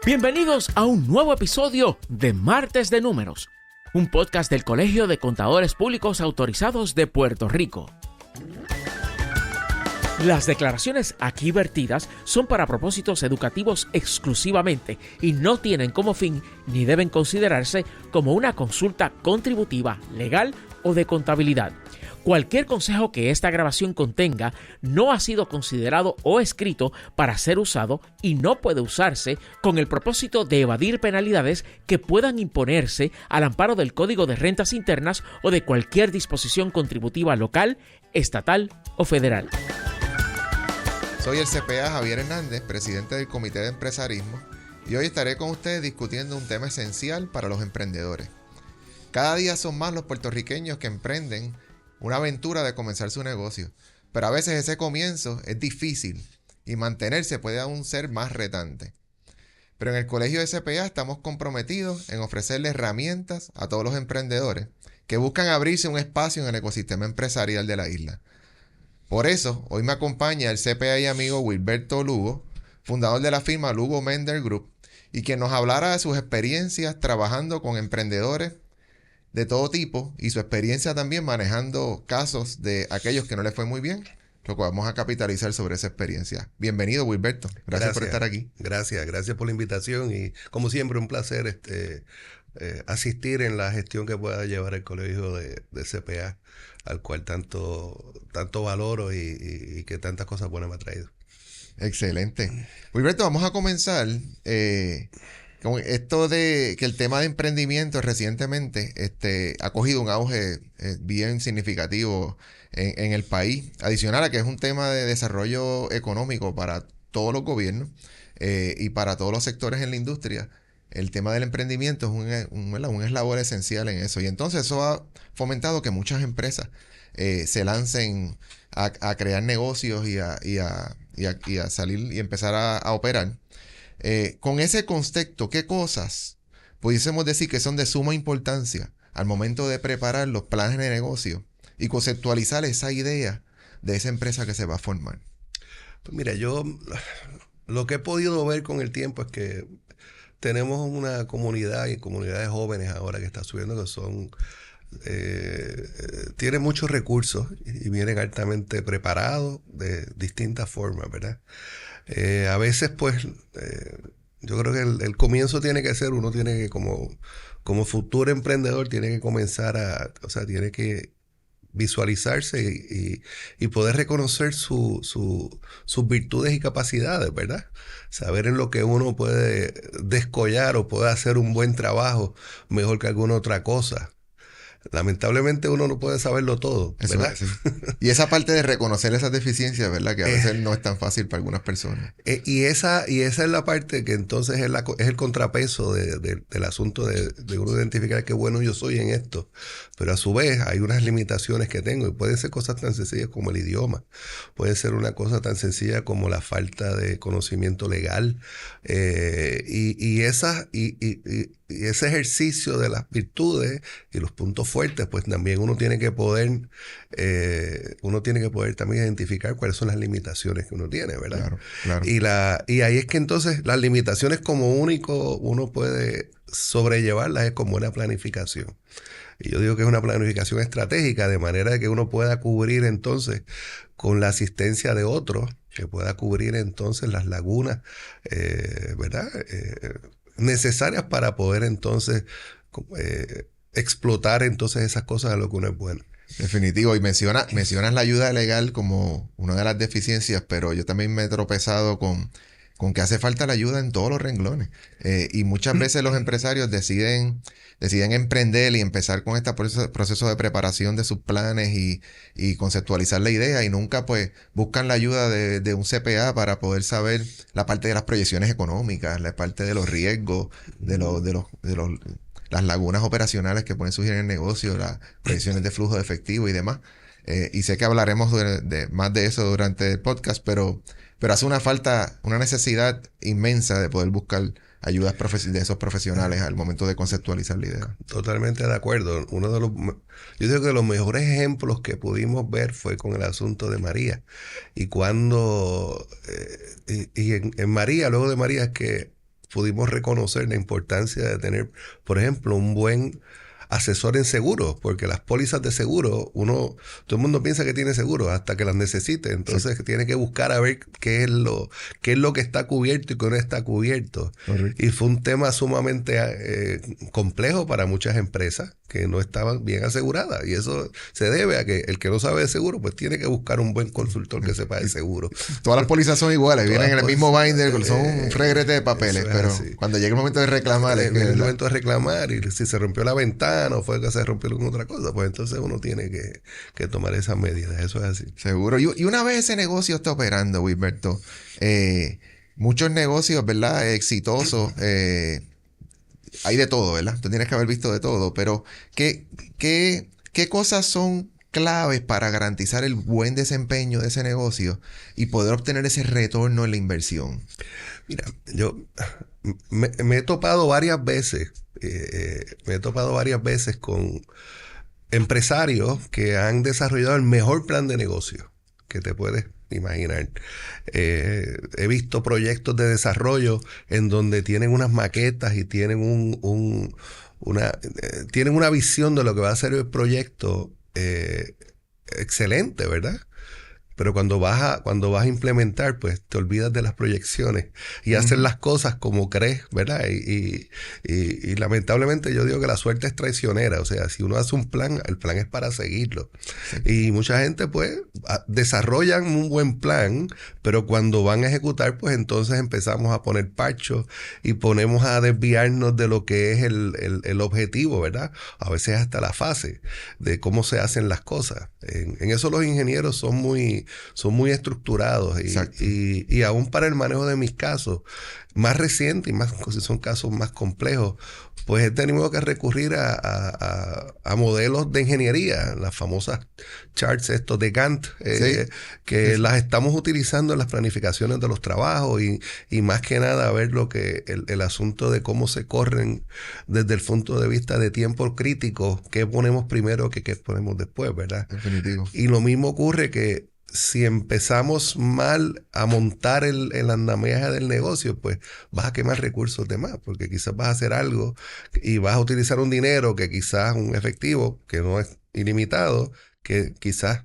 Bienvenidos a un nuevo episodio de Martes de Números, un podcast del Colegio de Contadores Públicos Autorizados de Puerto Rico. Las declaraciones aquí vertidas son para propósitos educativos exclusivamente y no tienen como fin ni deben considerarse como una consulta contributiva, legal o de contabilidad. Cualquier consejo que esta grabación contenga no ha sido considerado o escrito para ser usado y no puede usarse con el propósito de evadir penalidades que puedan imponerse al amparo del Código de Rentas Internas o de cualquier disposición contributiva local, estatal o federal. Soy el CPA Javier Hernández, presidente del Comité de Empresarismo, y hoy estaré con ustedes discutiendo un tema esencial para los emprendedores. Cada día son más los puertorriqueños que emprenden una aventura de comenzar su negocio, pero a veces ese comienzo es difícil y mantenerse puede aún ser más retante. Pero en el Colegio de CPA estamos comprometidos en ofrecerle herramientas a todos los emprendedores que buscan abrirse un espacio en el ecosistema empresarial de la isla. Por eso, hoy me acompaña el CPA y amigo Wilberto Lugo, fundador de la firma Lugo Mender Group, y quien nos hablará de sus experiencias trabajando con emprendedores de todo tipo y su experiencia también manejando casos de aquellos que no les fue muy bien, lo que vamos a capitalizar sobre esa experiencia. Bienvenido, Wilberto. Gracias por estar aquí. Gracias por la invitación y como siempre un placer asistir en la gestión que pueda llevar el colegio de CPA, al cual tanto valoro y que tantas cosas buenas me ha traído. Excelente. Wilberto, vamos a comenzar con esto de que el tema de emprendimiento recientemente ha cogido un auge bien significativo en el país. Adicional a que es un tema de desarrollo económico para todos los gobiernos y para todos los sectores en la industria. El tema del emprendimiento es un eslabón esencial en eso. Y entonces eso ha fomentado que muchas empresas se lancen a crear negocios y a salir y empezar a operar. Con ese contexto, ¿qué cosas pudiésemos decir que son de suma importancia al momento de preparar los planes de negocio y conceptualizar esa idea de esa empresa que se va a formar? Pues mira, yo lo que he podido ver con el tiempo es que tenemos una comunidad y comunidades jóvenes ahora que está subiendo que son tienen muchos recursos y vienen altamente preparados de distintas formas, ¿verdad? A veces pues yo creo que el comienzo tiene que ser, uno tiene que como futuro emprendedor tiene que comenzar tiene que visualizarse y poder reconocer sus virtudes y capacidades, ¿verdad? Saber en lo que uno puede descollar o puede hacer un buen trabajo mejor que alguna otra cosa. Lamentablemente uno no puede saberlo todo, ¿verdad? Eso, sí. Y esa parte de reconocer esas deficiencias, ¿verdad? Que a veces no es tan fácil para algunas personas. Y esa es la parte que entonces es el contrapeso del asunto de uno identificar qué bueno yo soy en esto. Pero a su vez hay unas limitaciones que tengo y pueden ser cosas tan sencillas como el idioma. Puede ser una cosa tan sencilla como la falta de conocimiento legal. Y ese ejercicio de las virtudes y los puntos fuertes, pues también uno tiene que poder también identificar cuáles son las limitaciones que uno tiene, ¿verdad? Claro. Y ahí es que entonces las limitaciones como único uno puede sobrellevarlas es como una planificación. Y yo digo que es una planificación estratégica, de manera que uno pueda cubrir entonces con la asistencia de otros, que pueda cubrir entonces las lagunas, ¿verdad? Necesarias para poder entonces explotar entonces esas cosas a lo que uno es bueno. Definitivo. Y mencionas la ayuda legal como una de las deficiencias, pero yo también me he tropezado con que hace falta la ayuda en todos los renglones. Y muchas veces los empresarios deciden emprender y empezar con este proceso de preparación de sus planes y conceptualizar la idea, y nunca pues buscan la ayuda de un CPA para poder saber la parte de las proyecciones económicas, la parte de los riesgos, las lagunas operacionales que pueden surgir en el negocio, las proyecciones de flujo de efectivo y demás. Y sé que hablaremos más de eso durante el podcast, pero hace una necesidad inmensa de poder buscar ayudas de esos profesionales al momento de conceptualizar la idea. Totalmente de acuerdo. Yo digo que los mejores ejemplos que pudimos ver fue con el asunto de María. Y cuando en María, luego de María, es que pudimos reconocer la importancia de tener, por ejemplo, un buen asesor en seguros, porque las pólizas de seguro, todo el mundo piensa que tiene seguro hasta que las necesite, entonces tiene que buscar a ver qué es lo que está cubierto y qué no está cubierto. Correcto. Y fue un tema sumamente complejo para muchas empresas que no estaban bien aseguradas, y eso se debe a que el que no sabe de seguro pues tiene que buscar un buen consultor que sepa de seguro. Todas las pólizas son iguales, vienen en el mismo binder, son un regrete de papeles, pero así. cuando llega el momento de reclamar, En el momento de reclamar, y si se rompió la ventana o fue que se rompió alguna otra cosa, pues entonces uno tiene que tomar esas medidas. Eso es así. Seguro. Y una vez ese negocio está operando, Wilberto, muchos negocios, ¿verdad? Exitosos, hay de todo, ¿verdad? Tú tienes que haber visto de todo, pero ¿qué cosas son claves para garantizar el buen desempeño de ese negocio y poder obtener ese retorno en la inversión? Mira, yo me he topado varias veces, con empresarios que han desarrollado el mejor plan de negocio que te puedes imaginar. He visto proyectos de desarrollo en donde tienen unas maquetas y tienen tienen una visión de lo que va a ser el proyecto excelente, ¿verdad? Pero cuando vas a implementar, pues te olvidas de las proyecciones y haces las cosas como crees, ¿verdad? Y lamentablemente yo digo que la suerte es traicionera. O sea, si uno hace un plan, el plan es para seguirlo. Sí. Y mucha gente, pues, desarrollan un buen plan, pero cuando van a ejecutar, pues entonces empezamos a poner parchos y ponemos a desviarnos de lo que es el objetivo, ¿verdad? A veces hasta la fase de cómo se hacen las cosas. En eso los ingenieros son muy estructurados y aún para el manejo de mis casos más recientes y más si son casos más complejos, pues he tenido que recurrir a modelos de ingeniería, las famosas charts estos de Gantt, que las estamos utilizando en las planificaciones de los trabajos y más que nada a ver lo que el asunto de cómo se corren desde el punto de vista de tiempo crítico, qué ponemos primero, qué ponemos después, ¿verdad? Definitivo. Y lo mismo ocurre que si empezamos mal a montar el andamiaje del negocio, pues vas a quemar recursos de más, porque quizás vas a hacer algo y vas a utilizar un dinero que quizás un efectivo, que no es ilimitado, que quizás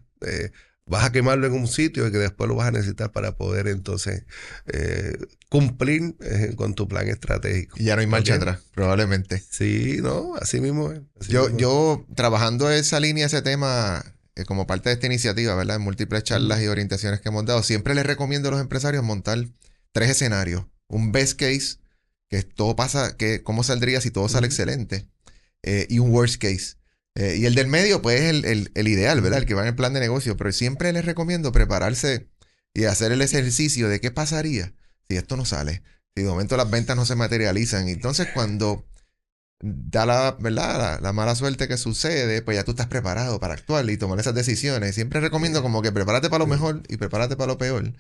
vas a quemarlo en un sitio y que después lo vas a necesitar para poder entonces cumplir con tu plan estratégico. Y ya no hay marcha atrás, probablemente. Sí, no, así mismo es. Yo trabajando esa línea, ese tema, como parte de esta iniciativa, ¿verdad? En múltiples charlas y orientaciones que hemos dado, siempre les recomiendo a los empresarios montar 3 escenarios. Un best case, que todo pasa, que cómo saldría si todo sale excelente, y un worst case. Y el del medio, pues, es el ideal, ¿verdad? El que va en el plan de negocio. Pero siempre les recomiendo prepararse y hacer el ejercicio de qué pasaría si esto no sale. Si de momento las ventas no se materializan. Entonces, cuando da la mala suerte que sucede, pues ya tú estás preparado para actuar y tomar esas decisiones. Siempre recomiendo como que prepárate para lo mejor y prepárate para lo peor,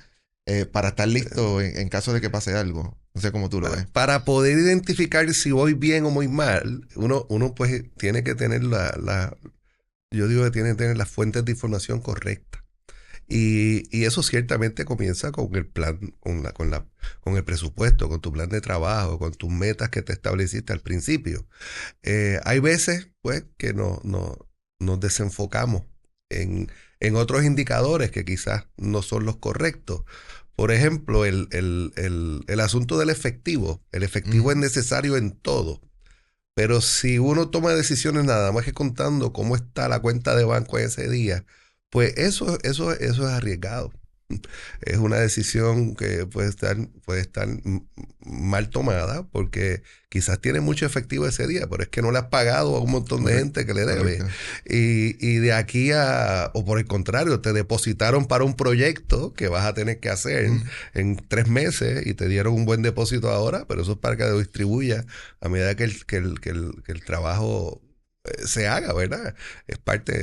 para estar listo en caso de que pase algo. No sé cómo tú lo ves. Para poder identificar si voy bien o muy mal, uno pues tiene que tener yo digo que tiene que tener las fuentes de información correctas. Y eso ciertamente comienza con el plan, con el presupuesto, con tu plan de trabajo, con tus metas que te estableciste al principio. Hay veces, pues, que nos desenfocamos en otros indicadores que quizás no son los correctos. Por ejemplo, el asunto del efectivo. El efectivo es necesario en todo. Pero si uno toma decisiones nada más que contando cómo está la cuenta de banco ese día, pues eso es arriesgado. Es una decisión que puede estar mal tomada porque quizás tiene mucho efectivo ese día, pero es que no le has pagado a un montón de gente que le debe. Y de aquí o por el contrario, te depositaron para un proyecto que vas a tener que hacer en 3 meses y te dieron un buen depósito ahora, pero eso es para que lo distribuya a medida que el trabajo se haga, ¿verdad? Es parte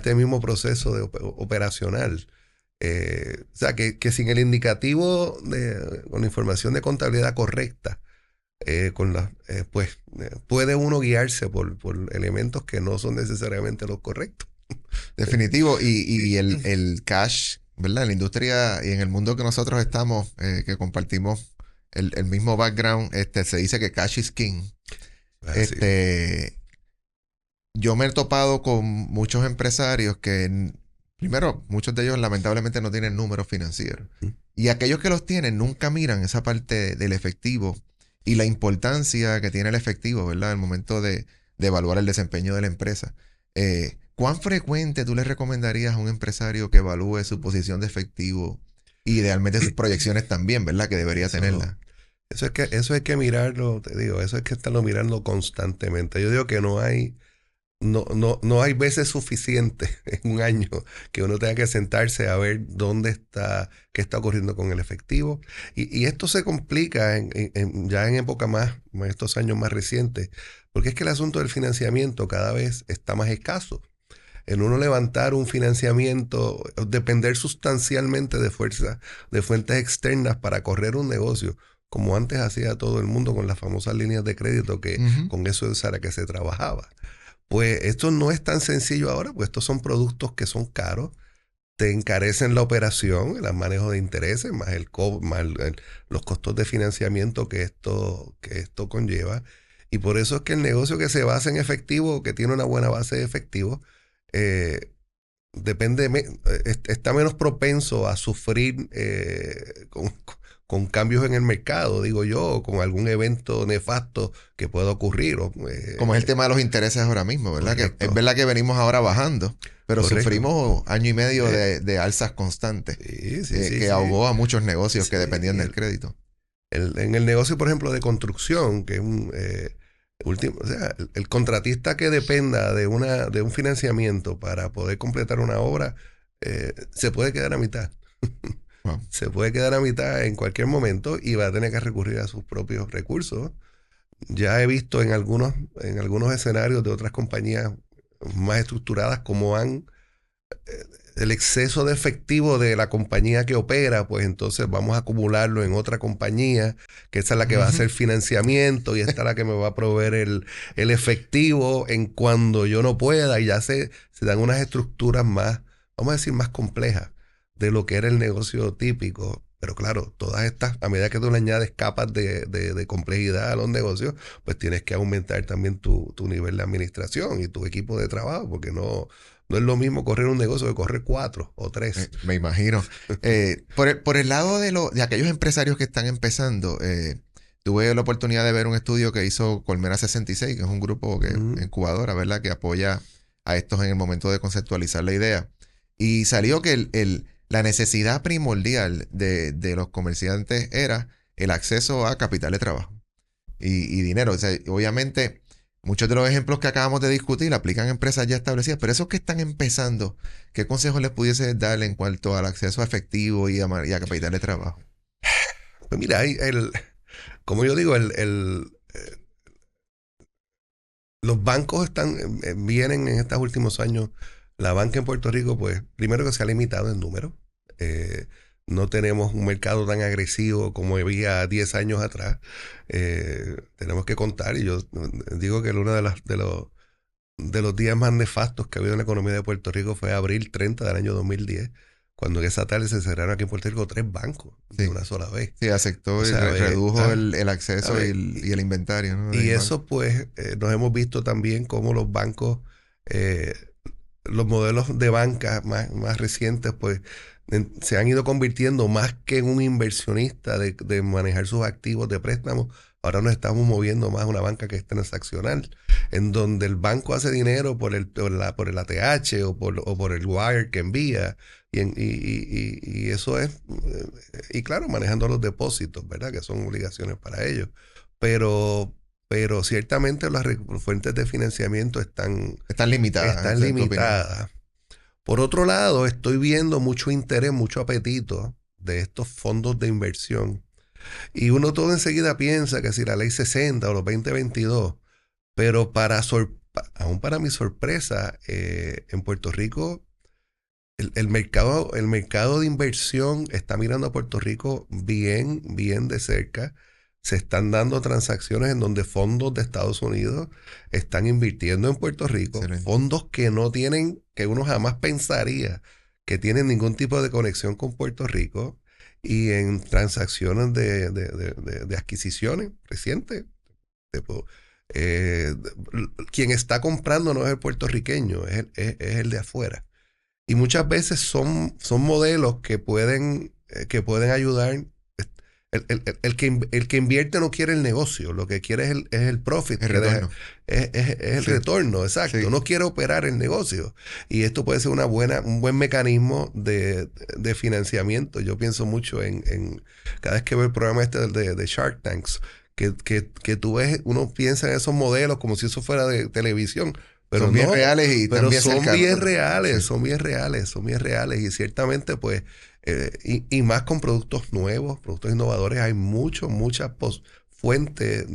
del mismo proceso operacional. O sea, que sin el indicativo con la información de contabilidad correcta, puede uno guiarse por elementos que no son necesariamente los correctos. Definitivo. Y el cash, ¿verdad? En la industria y en el mundo que nosotros estamos, que compartimos el mismo background, se dice que cash is king. Yo me he topado con muchos empresarios que, primero, muchos de ellos lamentablemente no tienen números financieros. Y aquellos que los tienen nunca miran esa parte del efectivo y la importancia que tiene el efectivo, ¿verdad? Al momento de evaluar el desempeño de la empresa. ¿Cuán frecuente tú le recomendarías a un empresario que evalúe su posición de efectivo y idealmente sus proyecciones también, ¿verdad? Que debería tenerla. Eso hay que mirarlo, te digo, eso hay que estarlo mirando constantemente. Yo digo que no hay veces suficientes en un año que uno tenga que sentarse a ver qué está ocurriendo con el efectivo. Y esto se complica ya en época estos años más recientes, porque es que el asunto del financiamiento cada vez está más escaso. En uno levantar un financiamiento, depender sustancialmente de fuentes externas para correr un negocio, como antes hacía todo el mundo con las famosas líneas de crédito, que con eso era que se trabajaba. Pues esto no es tan sencillo ahora, pues estos son productos que son caros, te encarecen la operación, el manejo de intereses, más los costos de financiamiento que esto conlleva. Y por eso es que el negocio que se basa en efectivo, que tiene una buena base de efectivo, está menos propenso a sufrir con cambios en el mercado, digo yo, o con algún evento nefasto que pueda ocurrir. Como es el tema de los intereses ahora mismo, ¿verdad? Correcto. Que es verdad que venimos ahora bajando, pero correcto, sufrimos año y medio de alzas constantes que ahogó a muchos negocios que dependían del crédito. En el negocio, por ejemplo, de construcción, que es el contratista que dependa de un financiamiento para poder completar una obra, se puede quedar a mitad. Wow. Se puede quedar a mitad en cualquier momento y va a tener que recurrir a sus propios recursos. Ya he visto en algunos escenarios de otras compañías más estructuradas cómo el exceso de efectivo de la compañía que opera, pues entonces vamos a acumularlo en otra compañía, que esa es la que va a hacer financiamiento y esta es la que me va a proveer el efectivo en cuando yo no pueda, y ya se dan unas estructuras más, vamos a decir, más complejas de lo que era el negocio típico. Pero claro, todas estas, a medida que tú le añades capas de complejidad a los negocios, pues tienes que aumentar también tu nivel de administración y tu equipo de trabajo, porque no es lo mismo correr un negocio que correr 4 o 3. Me imagino. Por el lado de aquellos empresarios que están empezando, tuve la oportunidad de ver un estudio que hizo Colmena 66, que es un grupo incubadora, ¿verdad? Que apoya a estos en el momento de conceptualizar la idea. Y salió que la necesidad primordial de los comerciantes era el acceso a capital de trabajo y dinero. O sea, obviamente, muchos de los ejemplos que acabamos de discutir aplican a empresas ya establecidas, pero esos que están empezando, ¿qué consejos les pudiese dar en cuanto al acceso a efectivo y a capital de trabajo? Pues mira, como yo digo, los bancos vienen en estos últimos años. La banca en Puerto Rico, pues, primero que se ha limitado en número. No tenemos un mercado tan agresivo como había 10 años atrás. Tenemos que contar, y yo digo que uno de los días más nefastos que ha habido en la economía de Puerto Rico fue abril 30 del año 2010, cuando esa tarde se cerraron aquí en Puerto Rico 3 bancos de una sola vez. Sí, aceptó y redujo el acceso y el inventario, ¿no? Y eso, pues, nos hemos visto también cómo los bancos, los modelos de banca más recientes, pues, se han ido convirtiendo más que en un inversionista de manejar sus activos de préstamo. Ahora nos estamos moviendo más a una banca que es transaccional, en donde el banco hace dinero por el ATH o por el wire que envía, y eso es, y claro, manejando los depósitos, ¿verdad? Que son obligaciones para ellos. Pero ciertamente las fuentes de financiamiento están limitadas. Por otro lado, estoy viendo mucho interés, mucho apetito de estos fondos de inversión. Y uno todo enseguida piensa que si la ley 60 o los 2022, pero aún para mi sorpresa, en Puerto Rico, el mercado de inversión está mirando a Puerto Rico bien, bien de cerca. Se están dando transacciones en donde fondos de Estados Unidos están invirtiendo en Puerto Rico. Excelente. Fondos que uno jamás pensaría que tienen ningún tipo de conexión con Puerto Rico. y en transacciones de adquisiciones recientes. Quien está comprando no es el puertorriqueño, es el de afuera. Y muchas veces son modelos que pueden ayudar. El que invierte no quiere el negocio, lo que quiere es el profit. El retorno. Es el retorno, exacto. Sí. No quiere operar el negocio. Y esto puede ser un buen mecanismo de financiamiento. Yo pienso mucho en cada vez que veo el programa de Shark Tanks, que tú ves, uno piensa en esos modelos como si eso fuera de televisión. Pero son bien reales y pero también son cercanos. bien reales, son bien reales. Y ciertamente, pues, y más con productos nuevos, productos innovadores, hay muchas fuentes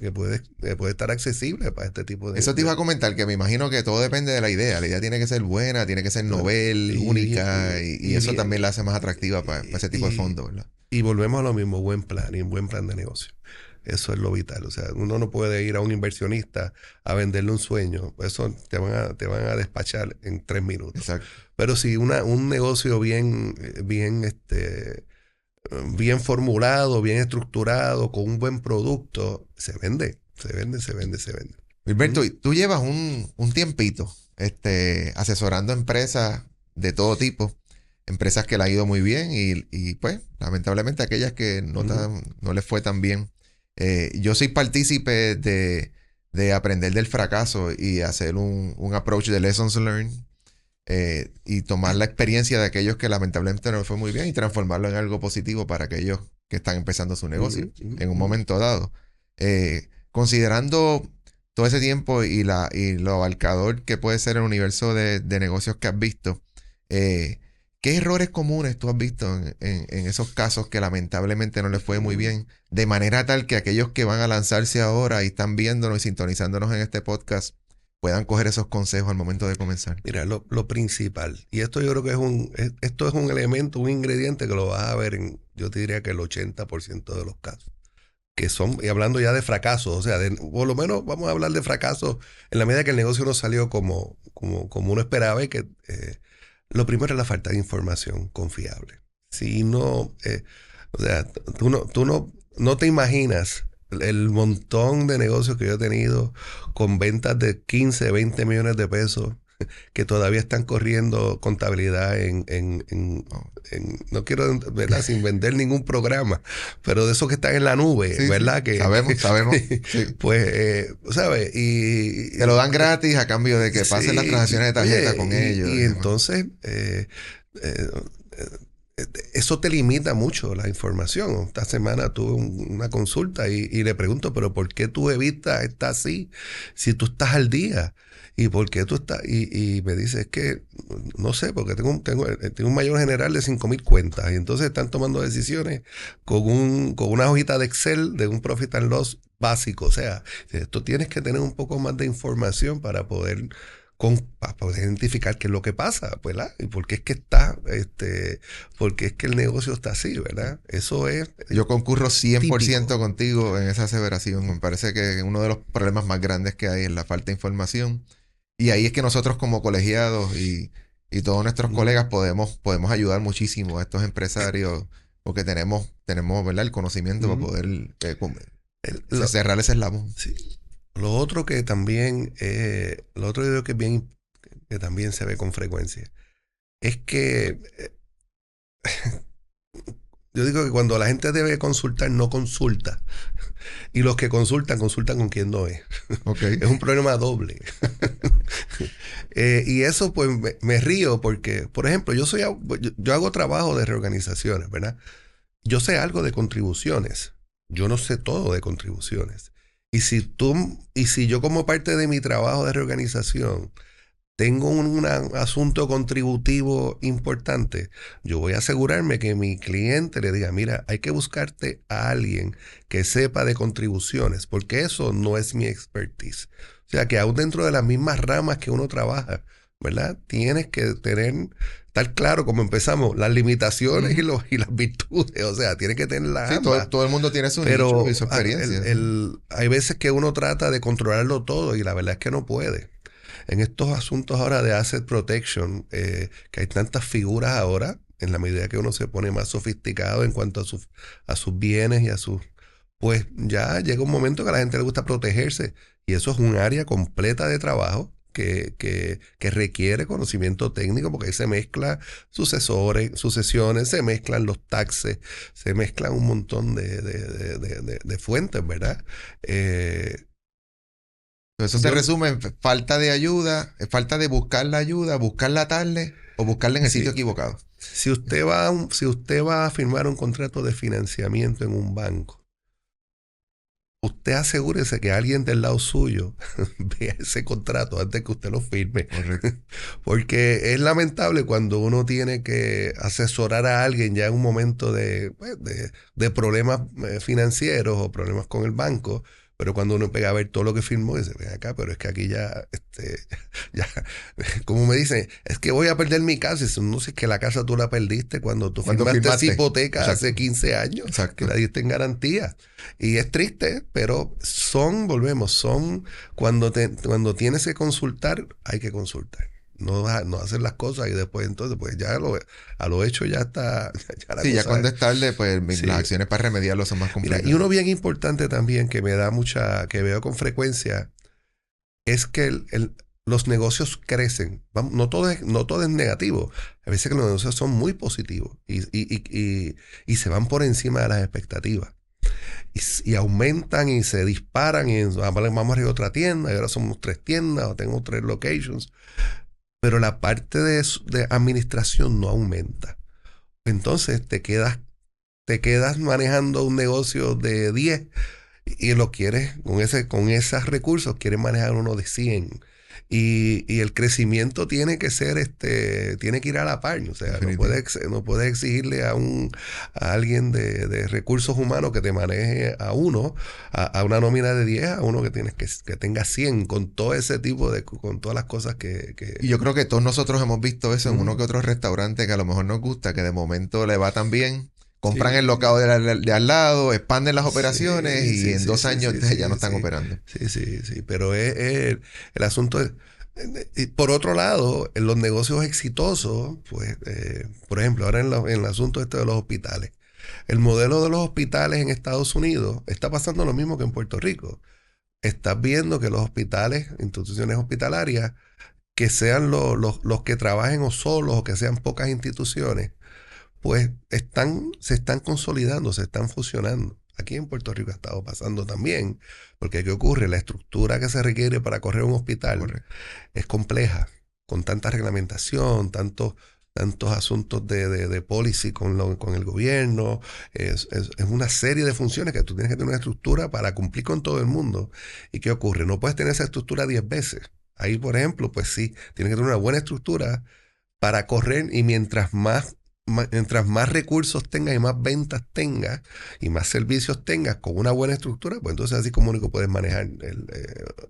que puede estar accesible para este tipo de... Eso te iba a comentar, que me imagino que todo depende de la idea. La idea tiene que ser buena, tiene que ser novel, única, y eso también la hace más atractiva para ese tipo de fondos, ¿verdad? Y volvemos a lo mismo, buen plan de negocio. Eso es lo vital. O sea, uno no puede ir a un inversionista a venderle un sueño. Eso te van a despachar en 3 minutos. Exacto. Pero si un negocio bien formulado, bien estructurado, con un buen producto, se vende. Gilberto, tú llevas un tiempito asesorando empresas de todo tipo, empresas que le ha ido muy bien y pues, lamentablemente aquellas que no les fue tan bien. Yo soy partícipe de aprender del fracaso y hacer un approach de lessons learned y tomar la experiencia de aquellos que lamentablemente no les fue muy bien y transformarlo en algo positivo para aquellos que están empezando su negocio en un momento dado. Considerando todo ese tiempo y lo abarcador que puede ser el universo de negocios que has visto, ¿qué errores comunes tú has visto en esos casos que lamentablemente no les fue muy bien? De manera tal que aquellos que van a lanzarse ahora y están viéndonos y sintonizándonos en este podcast puedan coger esos consejos al momento de comenzar. Mira, lo principal, y esto yo creo que esto es un elemento, un ingrediente que lo vas a ver yo te diría que el 80% de los casos. Que son, y hablando ya de fracasos, o sea, por lo menos vamos a hablar de fracasos en la medida que el negocio no salió como uno esperaba y que... lo primero es la falta de información confiable. Si no, o sea, tú no te imaginas el montón de negocios que yo he tenido con ventas de 15, 20 millones de pesos que todavía están corriendo contabilidad no quiero, ¿verdad? Sin vender ningún programa, pero de esos que están en la nube, sí, ¿verdad? Sí. Que, sabemos. Sí. Pues, ¿sabes? Y te lo dan gratis a cambio de que pasen las transacciones de tarjeta con ellos. Y entonces, eso te limita mucho la información. Esta semana tuve una consulta y le pregunto, pero ¿por qué tu evita está así si tú estás al día? ¿Y por qué tú estás? Y me dice, es que, no sé, porque tengo un mayor general de 5,000 cuentas. Y entonces están tomando decisiones con una hojita de Excel de un profit and loss básico. O sea, tú tienes que tener un poco más de información para poder identificar qué es lo que pasa, ¿verdad? Y por qué es que porque es que el negocio está así, ¿verdad? Eso es... Yo concurro 100% típico. contigo en esa aseveración. Me parece que uno de los problemas más grandes que hay es la falta de información. Y ahí es que nosotros como colegiados y todos nuestros colegas podemos ayudar muchísimo a estos empresarios porque tenemos ¿verdad? El conocimiento para poder cerrar ese eslabón. Sí. Lo otro que también, yo creo que es bien, que también se ve con frecuencia, es que yo digo que cuando la gente debe consultar, no consulta. Y los que consultan con quien no es. Okay. Es un problema doble. Y eso pues me río porque, por ejemplo, yo hago trabajo de reorganizaciones, ¿verdad? Yo sé algo de contribuciones. Yo no sé todo de contribuciones. Y si yo como parte de mi trabajo de reorganización tengo un asunto contributivo importante, yo voy a asegurarme que mi cliente le diga, mira, hay que buscarte a alguien que sepa de contribuciones, porque eso no es mi expertise. O sea, que aún dentro de las mismas ramas que uno trabaja, ¿verdad? Tienes que estar claro, como empezamos, las limitaciones y las virtudes. O sea, tienes que tener las ambas. Todo el mundo tiene su nicho y su experiencia. Hay veces que uno trata de controlarlo todo y la verdad es que no puede. En estos asuntos ahora de asset protection, que hay tantas figuras ahora, en la medida que uno se pone más sofisticado en cuanto a sus bienes y pues ya llega un momento que a la gente le gusta protegerse y eso es un área completa de trabajo que requiere conocimiento técnico porque ahí se mezclan sucesiones, se mezclan los taxes, se mezclan un montón de fuentes, ¿verdad? Eso se resume en falta de ayuda, falta de buscar la ayuda, buscarla tarde o buscarla en el sitio equivocado. Si usted va a firmar un contrato de financiamiento en un banco, usted asegúrese que alguien del lado suyo vea ese contrato antes que usted lo firme. Correcto. Porque es lamentable cuando uno tiene que asesorar a alguien ya en un momento de problemas financieros o problemas con el banco, pero cuando uno pega a ver todo lo que firmó, dice, ven acá, pero es que aquí ya, ya, como me dicen, es que voy a perder mi casa. Y dice, no sé, es que la casa tú la perdiste cuando firmaste esa hipoteca. Exacto. Hace 15 años. Exacto. Que la diste en garantía. Y es triste, pero son cuando tienes que consultar, hay que consultar. No hacer las cosas y después entonces pues ya a lo hecho ya está ya cuando es tarde pues las acciones para remediarlo son más complicadas. Mira, y uno bien importante también que que veo con frecuencia es que los negocios crecen. No todo es negativo. A veces que los negocios son muy positivos y se van por encima de las expectativas. Y aumentan y se disparan y vamos a ir a otra tienda y ahora somos 3 tiendas o tengo 3 locations. Pero la parte de administración no aumenta. Entonces te quedas manejando un negocio de 10 y lo quieres, con esos recursos, quieres manejar uno de 100. Y el crecimiento tiene que ser, tiene que ir a la par. O sea, no puedes exigirle a alguien de recursos humanos que te maneje a una nómina de 10, a uno que tenga 100, con todo ese tipo con todas las cosas que... Y yo creo que todos nosotros hemos visto eso en uno que otro restaurante que a lo mejor nos gusta, que de momento le va tan bien. Compran el local de al lado, expanden las operaciones y en 2 años ya no están operando. Sí. Pero el asunto es... Por otro lado, en los negocios exitosos, pues, por ejemplo, ahora en el asunto de los hospitales. El modelo de los hospitales en Estados Unidos está pasando lo mismo que en Puerto Rico. Estás viendo que los hospitales, instituciones hospitalarias, que sean los que trabajen o solos o que sean pocas instituciones, pues se están consolidando, se están fusionando. Aquí en Puerto Rico ha estado pasando también, porque ¿qué ocurre? La estructura que se requiere para correr un hospital es compleja, con tanta reglamentación, tantos asuntos de policy con el gobierno. Es una serie de funciones que tú tienes que tener una estructura para cumplir con todo el mundo. ¿Y qué ocurre? No puedes tener esa estructura 10 veces. Ahí, por ejemplo, pues sí, tienes que tener una buena estructura para correr y mientras más recursos tengas y más ventas tengas y más servicios tengas con una buena estructura, pues entonces así como único puedes manejar,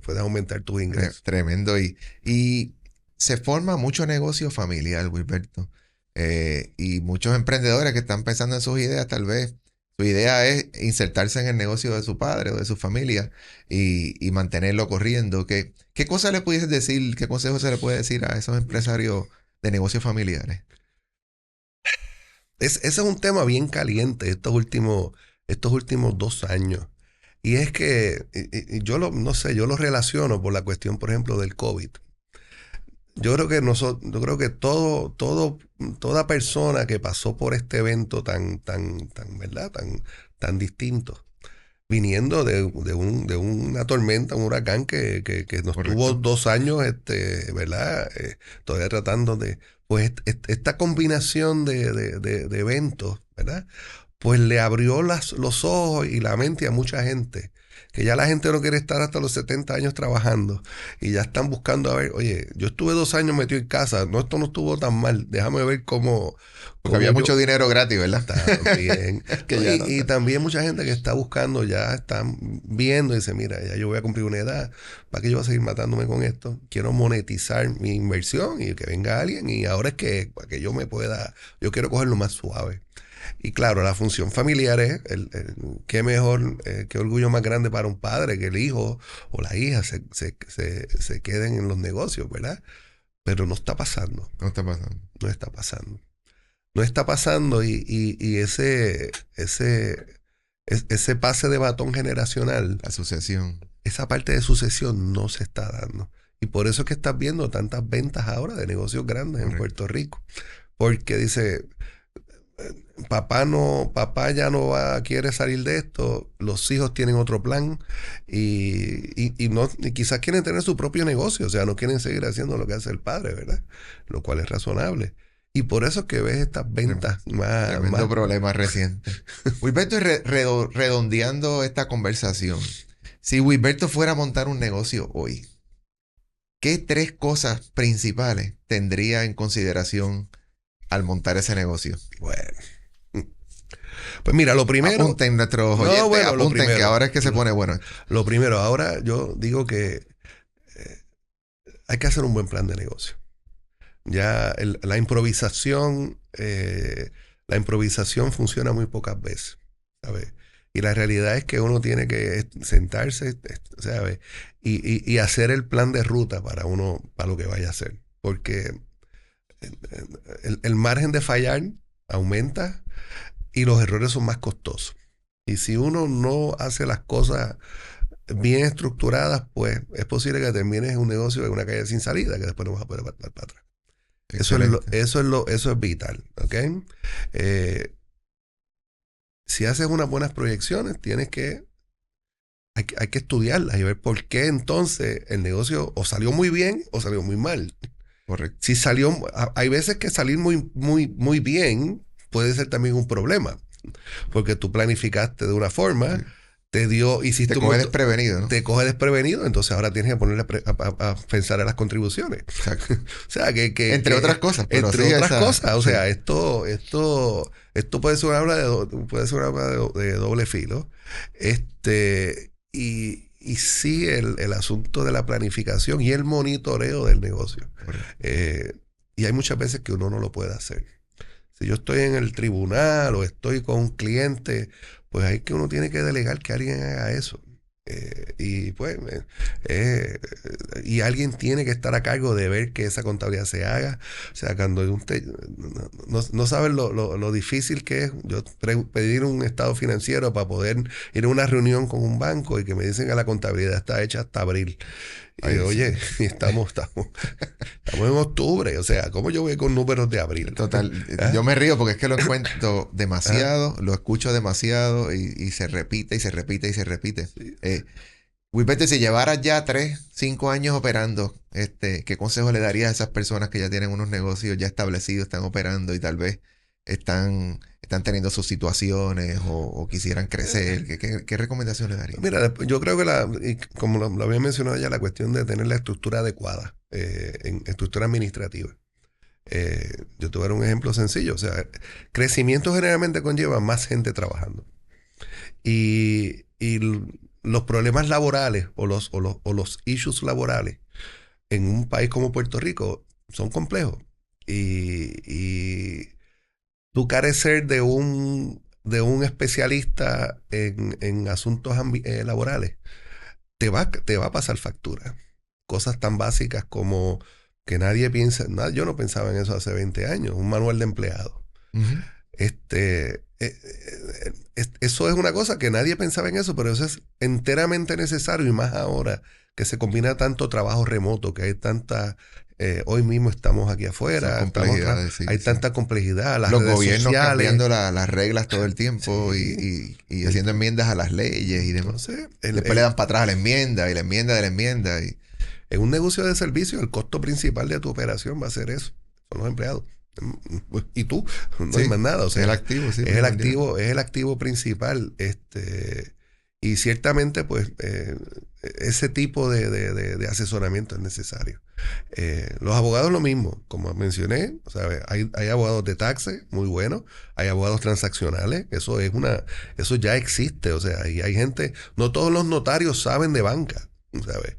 puedes aumentar tus ingresos. Tremendo. Y se forma mucho negocio familiar, Wilberto. Y muchos emprendedores que están pensando en sus ideas, tal vez su idea es insertarse en el negocio de su padre o de su familia y mantenerlo corriendo. ¿Qué cosa le puedes decir, qué consejo se le puede decir a esos empresarios de negocios familiares? Ese es un tema bien caliente estos últimos 2 años. Y es que yo lo relaciono por la cuestión, por ejemplo, del COVID. Yo creo que toda persona que pasó por este evento ¿verdad? Tan distinto, viniendo de una tormenta, un huracán que nos tuvo 2 años, ¿verdad? Todavía tratando pues esta combinación de eventos, ¿verdad? Pues le abrió los ojos y la mente a mucha gente, que ya la gente no quiere estar hasta los 70 años trabajando y ya están buscando a ver, oye, yo estuve 2 años metido en casa, esto no estuvo tan mal, déjame ver cómo... Porque había mucho dinero gratis, ¿verdad? También. y también mucha gente que está buscando, ya están viendo y dice, mira, ya yo voy a cumplir una edad, ¿para qué yo voy a seguir matándome con esto? Quiero monetizar mi inversión y que venga alguien y ahora es que para que yo quiero cogerlo más suave. Y claro, la función familiar es qué mejor, qué orgullo más grande para un padre que el hijo o la hija se queden en los negocios, ¿verdad? Pero no está pasando. No está pasando. No está pasando. no está pasando y ese pase de batón generacional, La sucesión. esa parte de sucesión no se está dando. Y por eso es que estás viendo tantas ventas ahora de negocios grandes en Puerto Rico. Porque dice, papá ya no quiere salir de esto, los hijos tienen otro plan y quizás quieren tener su propio negocio, o sea, no quieren seguir haciendo lo que hace el padre, ¿verdad? Lo cual es razonable. Y por eso es que ves estas ventas Tremendo problema reciente. Wilberto, redondeando esta conversación, si Wilberto fuera a montar un negocio hoy, ¿qué 3 cosas principales tendría en consideración al montar ese negocio? Bueno, pues mira, lo primero... Apunten nuestros oyentes, apunten que ahora es que se pone bueno. Lo primero, ahora yo digo que hay que hacer un buen plan de negocio. Ya la improvisación funciona muy pocas veces, ¿sabes? Y la realidad es que uno tiene que sentarse, ¿sabes? Y hacer el plan de ruta para lo que vaya a hacer. Porque el margen de fallar aumenta y los errores son más costosos. Y si uno no hace las cosas bien estructuradas, pues es posible que termines en un negocio en una calle sin salida, que después no vas a poder dar para atrás. Eso es vital, ¿ok? Si haces unas buenas proyecciones, hay que estudiarlas y ver por qué entonces el negocio o salió muy bien o salió muy mal. Correcto. Si hay veces que salir muy, muy, muy bien puede ser también un problema, porque tú planificaste de una forma, te coge desprevenido, ¿no? Te coge desprevenido, entonces ahora tienes que ponerle a pensar en las contribuciones. Exacto. O sea, entre otras cosas. Pero entre otras cosas. O sea, esto puede ser una obra de doble filo. Y sí, el asunto de la planificación y el monitoreo del negocio. Y hay muchas veces que uno no lo puede hacer. Si yo estoy en el tribunal o estoy con un cliente, pues hay que uno tiene que delegar que alguien haga eso. Y alguien tiene que estar a cargo de ver que esa contabilidad se haga. O sea, cuando no saben lo difícil que es yo pedir un estado financiero para poder ir a una reunión con un banco y que me dicen que la contabilidad está hecha hasta abril. Y oye, estamos en octubre, o sea, ¿cómo yo voy con números de abril? Total, yo me río porque es que lo encuentro demasiado, lo escucho demasiado y se repite y se repite y se repite. Sí. Wilberto, si llevaras ya 3, 5 años operando, ¿qué consejo le darías a esas personas que ya tienen unos negocios ya establecidos, están operando y tal vez están teniendo sus situaciones o quisieran crecer? ¿Qué recomendación le darías? Mira, yo creo que como lo había mencionado ya, la cuestión de tener la estructura adecuada, en estructura administrativa. Yo te voy a dar un ejemplo sencillo. O sea, crecimiento generalmente conlleva más gente trabajando. Y los problemas laborales o los issues laborales en un país como Puerto Rico son complejos. Y tú carecer de un especialista en asuntos laborales te va a pasar factura. Cosas tan básicas como que nadie piensa, yo no pensaba en eso hace 20 años, un manual de empleado. Uh-huh. Eso es una cosa que nadie pensaba en eso, pero eso es enteramente necesario y más ahora que se combina tanto trabajo remoto, que hay tanta... hoy mismo estamos aquí afuera, hay tanta complejidad, los gobiernos sociales, cambiando las reglas todo el tiempo, sí, y haciendo enmiendas a las leyes y demás. Entonces, después le dan para atrás a la enmienda y la enmienda de la enmienda. En un negocio de servicio, el costo principal de tu operación va a ser eso, son los empleados. Y tú, no hay más nada. O sea, es el activo, sí, es el activo principal. Y ciertamente, pues, ese tipo de asesoramiento es necesario. Los abogados lo mismo, como mencioné, o sea, hay abogados de taxes muy buenos, hay abogados transaccionales, eso ya existe, o sea, y hay gente, no todos los notarios saben de banca, ¿sabes?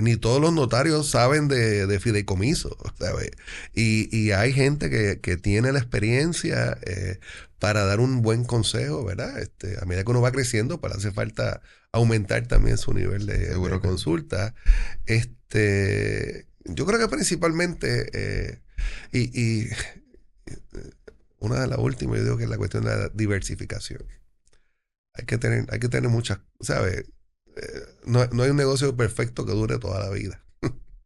Ni todos los notarios saben de fideicomiso, ¿sabes? Y hay gente que tiene la experiencia para dar un buen consejo, ¿verdad? A medida que uno va creciendo, pues hace falta aumentar también su nivel de consulta. Yo creo que principalmente, y una de las últimas, yo digo que es la cuestión de la diversificación. Hay que tener muchas, ¿sabes? No hay un negocio perfecto que dure toda la vida.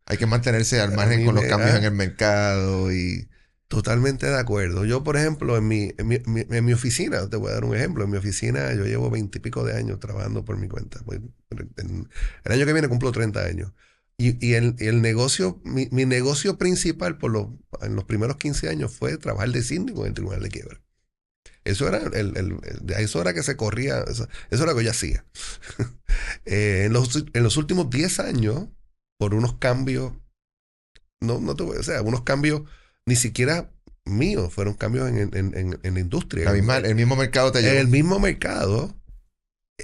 Hay que mantenerse al margen con los cambios en el mercado y... Totalmente de acuerdo. Yo, por ejemplo, en mi oficina, te voy a dar un ejemplo. En mi oficina yo llevo 20 y pico de años trabajando por mi cuenta. El año que viene cumplo 30 años. Y el negocio, mi negocio principal en los primeros 15 años fue trabajar de síndico en el Tribunal de Quiebra. Eso era eso era que se corría, eso era lo que yo hacía. En los últimos 10 años, por unos cambios, unos cambios ni siquiera míos, fueron cambios en la industria. El mismo mercado te llevó. El mismo mercado,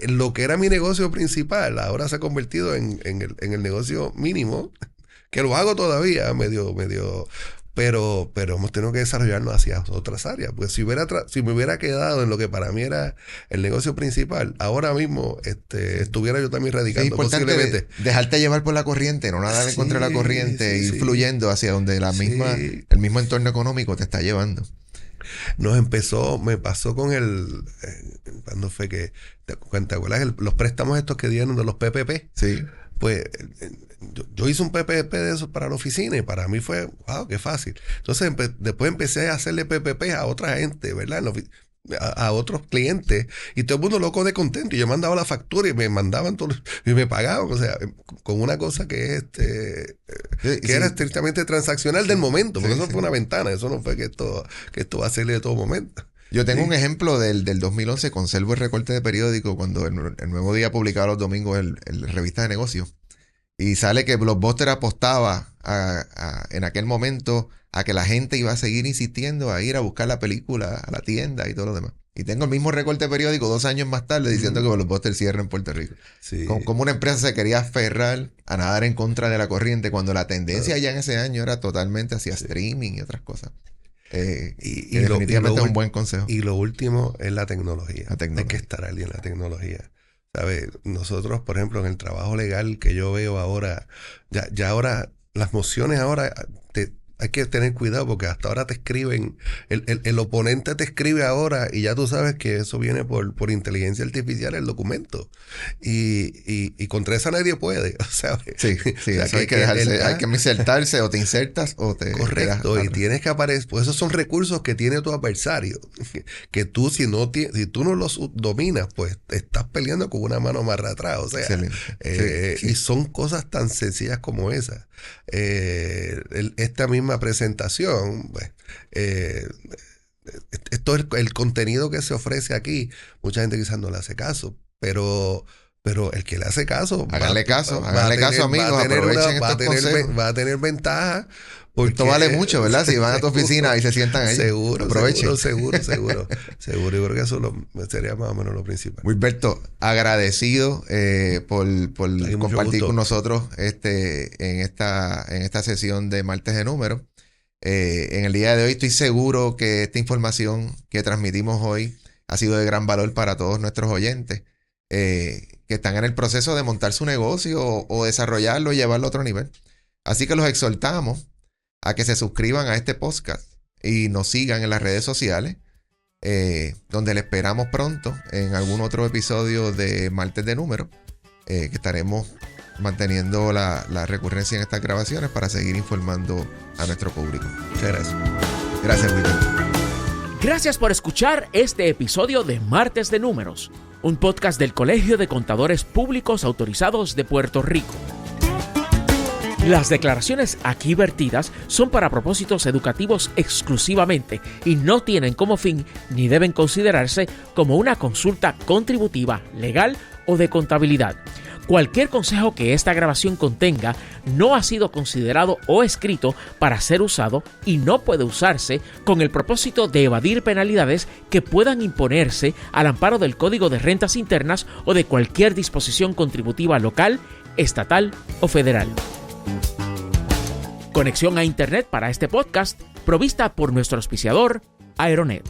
lo que era mi negocio principal, ahora se ha convertido en el negocio mínimo, que lo hago todavía medio, pero hemos tenido que desarrollarnos hacia otras áreas. Pues si me hubiera quedado en lo que para mí era el negocio principal, ahora mismo estuviera yo también radicando. Es importante posiblemente dejarte llevar por la corriente, no nadar en contra de la corriente, ir fluyendo hacia donde el mismo entorno económico te está llevando. Me pasó con ¿cuándo fue que? ¿Te acuerdas los préstamos estos que dieron de los PPP? Sí. Pues yo hice un PPP de esos para la oficina y para mí fue, wow, qué fácil. Entonces después empecé a hacerle PPP a otra gente, ¿verdad? A otros clientes y todo el mundo loco de contento. Y yo mandaba la factura y me mandaban todo y me pagaban, o sea, con una cosa que era estrictamente transaccional del momento, porque eso fue una ventana, eso no fue que esto va a ser de todo momento. Yo tengo un ejemplo del 2011, conservo el recorte de periódico cuando el Nuevo Día publicaba los domingos el revista de negocios. Y sale que Blockbuster apostaba en aquel momento a que la gente iba a seguir insistiendo a ir a buscar la película a la tienda y todo lo demás. Y tengo el mismo recorte periódico 2 años más tarde diciendo que Blockbuster cierra en Puerto Rico. Sí. Como una empresa se quería aferrar a nadar en contra de la corriente cuando la tendencia ya en ese año era totalmente hacia streaming y otras cosas. Y definitivamente es un buen consejo. Y lo último es la tecnología. Hay que estar ahí en la tecnología. ¿Sabes? Nosotros, por ejemplo, en el trabajo legal que yo veo ahora, ya ahora, las mociones ahora, hay que tener cuidado porque hasta ahora te escriben, el oponente te escribe ahora y ya tú sabes que eso viene por inteligencia artificial el documento. Y contra esa nadie puede, ¿sabes? Sí, o sea, eso hay que insertarse o te insertas o te... Correcto, y tienes que aparecer, pues esos son recursos que tiene tu adversario, que tú si tú no los dominas, pues estás peleando con una mano más atrás, o sea, y son cosas tan sencillas como esas. Esta misma presentación, pues, esto es el contenido que se ofrece aquí. Mucha gente quizás no le hace caso, pero el que le hace caso, háganle caso, amigos, va a tener ventaja. Porque esto vale mucho, ¿verdad? Si van a tu oficina y se sientan ahí, aprovechen. Seguro. Yo creo que eso sería más o menos lo principal. Wilberto, agradecido por compartir con nosotros en esta sesión de Martes de Números. En el día de hoy estoy seguro que esta información que transmitimos hoy ha sido de gran valor para todos nuestros oyentes que están en el proceso de montar su negocio o desarrollarlo y llevarlo a otro nivel. Así que los exhortamos a que se suscriban a este podcast y nos sigan en las redes sociales, donde le esperamos pronto en algún otro episodio de Martes de Números, que estaremos manteniendo la recurrencia en estas grabaciones para seguir informando a nuestro público. Muchas gracias. Gracias, Wilber. Gracias por escuchar este episodio de Martes de Números, un podcast del Colegio de Contadores Públicos Autorizados de Puerto Rico. Las declaraciones aquí vertidas son para propósitos educativos exclusivamente y no tienen como fin ni deben considerarse como una consulta contributiva, legal o de contabilidad. Cualquier consejo que esta grabación contenga no ha sido considerado o escrito para ser usado y no puede usarse con el propósito de evadir penalidades que puedan imponerse al amparo del Código de Rentas Internas o de cualquier disposición contributiva local, estatal o federal. Conexión a Internet para este podcast provista por nuestro auspiciador, Aeronet.